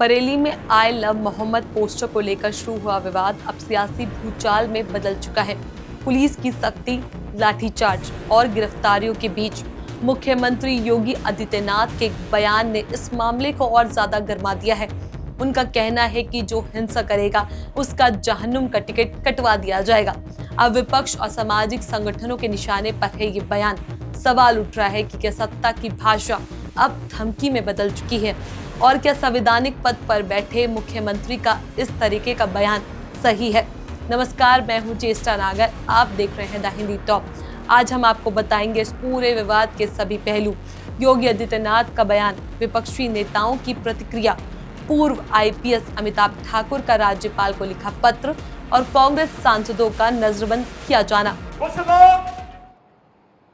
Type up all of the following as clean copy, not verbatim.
बरेली में I love Mohammad poster को लेकर शुरू हुआ विवाद अब सियासी भूचाल में बदल चुका है। पुलिस की सख्ती, लाठीचार्ज और गिरफ्तारियों के बीच मुख्यमंत्री योगी आदित्यनाथ के बयान ने इस मामले को और ज्यादा गर्मा दिया है। उनका कहना है कि जो हिंसा करेगा उसका जहन्नुम का टिकट कटवा दिया जाएगा। अब विपक्ष और सामाजिक संगठनों के निशाने पर है ये बयान। सवाल उठ रहा है कि क्या सत्ता की भाषा अब धमकी में बदल चुकी है और क्या संवैधानिक पद पर बैठे मुख्यमंत्री का इस तरीके का बयान सही है। नमस्कार, मैं हूं चेष्टा नागर, आप देख रहे हैं द हिंदी टॉप। आज हम आपको बताएंगे इस पूरे विवाद के सभी पहलू, योगी आदित्यनाथ का बयान, विपक्षी नेताओं की प्रतिक्रिया, पूर्व आईपीएस अमिताभ ठाकुर का राज्यपाल को लिखा पत्र और कांग्रेस सांसदों का नजरबंद किया जाना। कुछ लोग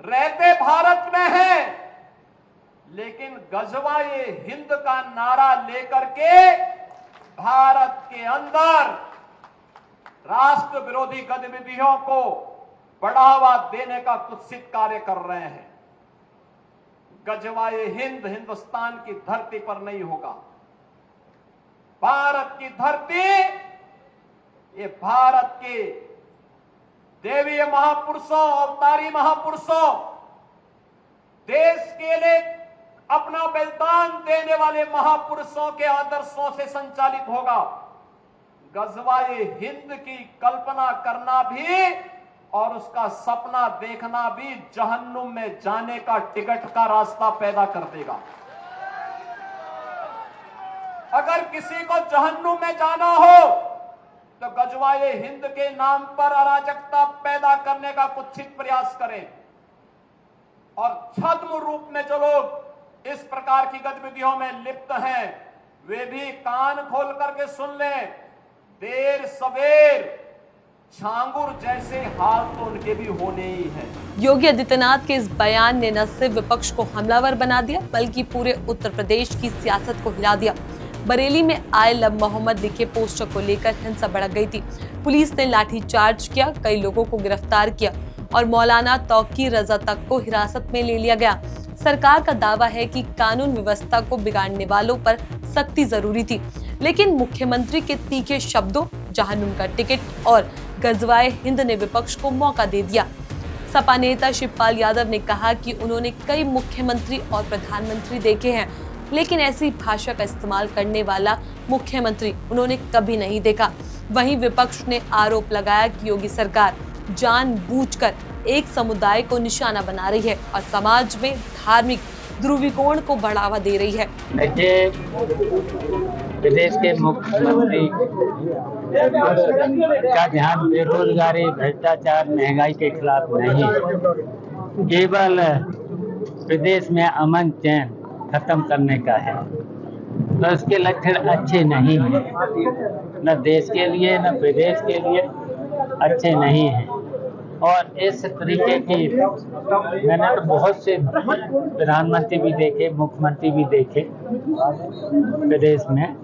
रहते भारत में हैं, लेकिन गजवाए हिंद का नारा लेकर के भारत के अंदर राष्ट्र विरोधी गतिविधियों को बढ़ावा देने का कुत्सित कार्य कर रहे हैं। गजवाए हिंद हिंदुस्तान की धरती पर नहीं होगा। भारत की धरती, ये भारत के देवीय महापुरुषों, अवतारी महापुरुषों, देश के लिए अपना बलिदान देने वाले महापुरुषों के आदर्शों से संचालित होगा। गजवाए हिंद की कल्पना करना भी और उसका सपना देखना भी जहन्नुम में जाने का टिकट का रास्ता पैदा कर देगा। अगर किसी को जहन्नुम में जाना हो तो गजवाए हिंद के नाम पर अराजकता पैदा करने का कुत्सित प्रयास करें। और छद्म रूप में जो लोग इस प्रकार की गतिविधियों में लिप्त हैं, वे भी कान खोल करके सुन लें। देर सवेर छांगुर जैसे हाल तो उनके भी होने ही हैं। योगी आदित्यनाथ के इस बयान ने न सिर्फ विपक्ष को हमलावर बना दिया, बल्कि पूरे उत्तर प्रदेश की सियासत को हिला दिया। बरेली में आई लव मोहम्मद लिखे पोस्टर को लेकर हिंसा भड़क गई थी। पुलिस ने लाठीचार्ज किया, कई लोगों को गिरफ्तार किया और मौलाना तौकीर रजा तक को हिरासत में ले लिया गया। सरकार का दावा है कि कानून व्यवस्था को बिगाड़ने वालों पर सख्ती जरूरी थी, लेकिन मुख्यमंत्री के तीखे शब्दों, जहन्नुम का टिकट और गजवाए हिंद ने विपक्ष को मौका दे दिया। सपा नेता शिवपाल यादव ने कहा कि उन्होंने कई मुख्यमंत्री और प्रधानमंत्री देखे हैं, लेकिन ऐसी भाषा का इस्तेमाल करने वाला मुख्यमंत्री उन्होंने कभी नहीं देखा। वहीं विपक्ष ने आरोप लगाया कि योगी सरकार जानबूझकर एक समुदाय को निशाना बना रही है और समाज में धार्मिक ध्रुवीकरण को बढ़ावा दे रही है। प्रदेश के मुख्यमंत्री का ध्यान बेरोजगारी, भ्रष्टाचार, महंगाई के खिलाफ नहीं, केवल प्रदेश में अमन चैन खत्म करने का है। तो उसके लक्षण अच्छे नहीं हैं, न देश के लिए न प्रदेश के लिए अच्छे नहीं हैं। और इस तरीके की मैंने तो बहुत से प्रधानमंत्री भी देखे, मुख्यमंत्री भी देखे प्रदेश में,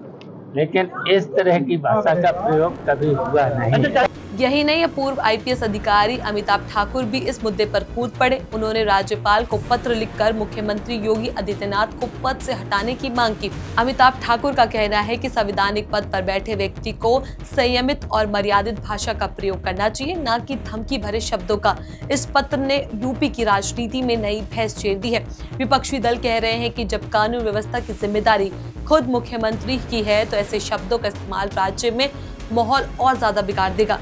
लेकिन इस तरह की भाषा का प्रयोग कभी हुआ नहीं। यही नहीं, पूर्व आईपीएस अधिकारी अमिताभ ठाकुर भी इस मुद्दे पर कूद पड़े। उन्होंने राज्यपाल को पत्र लिखकर मुख्यमंत्री योगी आदित्यनाथ को पद से हटाने की मांग की। अमिताभ ठाकुर का कहना है कि संवैधानिक पद पर बैठे व्यक्ति को संयमित और मर्यादित भाषा का प्रयोग करना चाहिए, न कि धमकी भरे शब्दों का। इस पत्र ने यूपी की राजनीति में नई भैंस छेड़ दी है। विपक्षी दल कह रहे हैं कि जब कानून व्यवस्था की जिम्मेदारी खुद मुख्यमंत्री की है, तो ऐसे शब्दों का इस्तेमाल राज्य में माहौल और ज्यादा बिगाड़ देगा।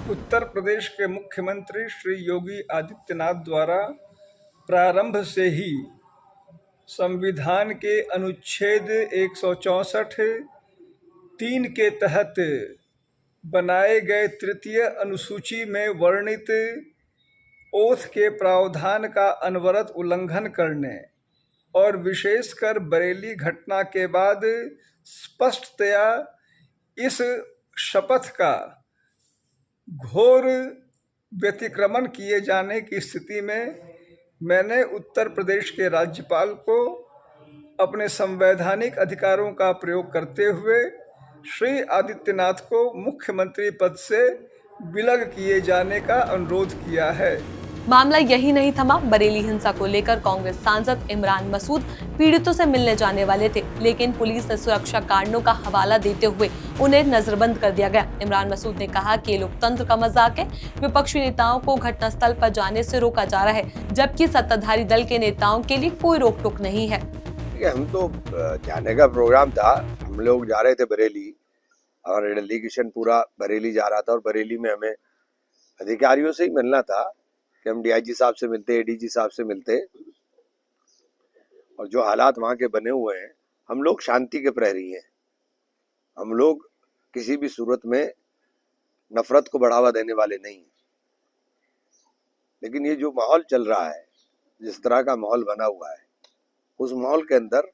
उत्तर प्रदेश के मुख्यमंत्री श्री योगी आदित्यनाथ द्वारा प्रारंभ से ही संविधान के अनुच्छेद 164(3) के तहत बनाए गए तृतीय अनुसूची में वर्णित ओथ के प्रावधान का अनवरत उल्लंघन करने और विशेषकर बरेली घटना के बाद स्पष्टतया इस शपथ का घोर व्यतिक्रमण किए जाने की स्थिति में मैंने उत्तर प्रदेश के राज्यपाल को अपने संवैधानिक अधिकारों का प्रयोग करते हुए श्री आदित्यनाथ को मुख्यमंत्री पद से विलग किए जाने का अनुरोध किया है। मामला यही नहीं थमा। बरेली हिंसा को लेकर कांग्रेस सांसद इमरान मसूद पीड़ितों से मिलने जाने वाले थे, लेकिन पुलिस ने सुरक्षा कारणों का हवाला देते हुए उन्हें नजरबंद कर दिया गया। इमरान मसूद ने कहा कि ये लोकतंत्र का मजाक है। विपक्षी नेताओं को घटनास्थल पर जाने से रोका जा रहा है, जबकि सत्ताधारी दल के नेताओं के लिए कोई रोक टोक नहीं है। हम तो जाने का प्रोग्राम था, हम लोग जा रहे थे बरेली और डेलीगेशन पूरा बरेली जा रहा था और बरेली में हमें अधिकारियों से ही मिलना था कि हम डीआईजी साहब से मिलते, एडीजी साहब से मिलते। और जो हालात वहाँ के बने हुए हैं, हम लोग शांति के प्रहरी हैं। हम लोग किसी भी सूरत में नफरत को बढ़ावा देने वाले नहीं। लेकिन ये जो माहौल चल रहा है, जिस तरह का माहौल बना हुआ है, उस माहौल के अंदर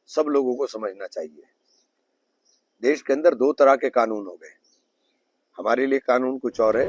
सब लोगों को समझना चाहिए। देश के अंदर दो तरह के कानून हो गए। हमारे लिए कानून कुछ और है,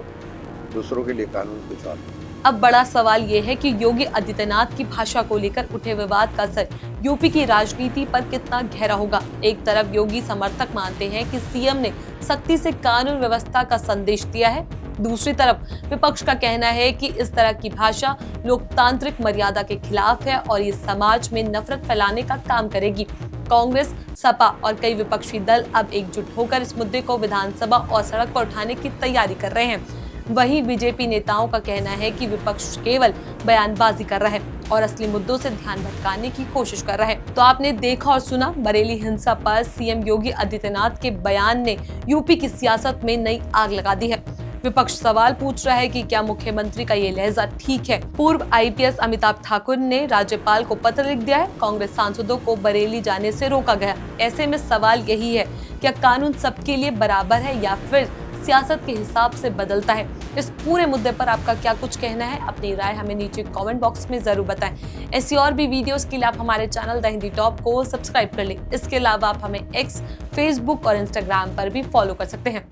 दूसरों के लिए कानून कुछ और है। अब बड़ा सवाल ये है कि योगी आदित्यनाथ की भाषा को लेकर उठे विवाद का असर यूपी की राजनीति पर कितना गहरा होगा। एक तरफ योगी समर्थक मानते हैं कि सीएम ने सख्ती से कानून व्यवस्था का संदेश दिया है, दूसरी तरफ विपक्ष का कहना है कि इस तरह की भाषा लोकतांत्रिक मर्यादा के खिलाफ है और ये समाज में नफरत फैलाने का काम करेगी। कांग्रेस, सपा और कई विपक्षी दल अब एकजुट होकर इस मुद्दे को विधानसभा और सड़क पर उठाने की तैयारी कर रहे हैं। वहीं बीजेपी नेताओं का कहना है कि विपक्ष केवल बयानबाजी कर रहा है और असली मुद्दों से ध्यान भटकाने की कोशिश कर रहा है। तो आपने देखा और सुना, बरेली हिंसा पर सीएम योगी आदित्यनाथ के बयान ने यूपी की सियासत में नई आग लगा दी है। विपक्ष सवाल पूछ रहा है कि क्या मुख्यमंत्री का ये लहजा ठीक है। पूर्व आईपीएस अमिताभ ठाकुर ने राज्यपाल को पत्र लिख दिया है। कांग्रेस सांसदों को बरेली जाने से रोका गया। ऐसे में सवाल यही है, क्या कानून सबके लिए बराबर है या फिर सियासत के हिसाब से बदलता है? इस पूरे मुद्दे पर आपका क्या कुछ कहना है? अपनी राय हमें नीचे कमेंट बॉक्स में जरूर बताएं। ऐसी और भी वीडियोस के लिए आप हमारे चैनल द हिंदी टॉप को सब्सक्राइब कर लें। इसके अलावा आप हमें एक्स, फेसबुक और इंस्टाग्राम पर भी फॉलो कर सकते हैं।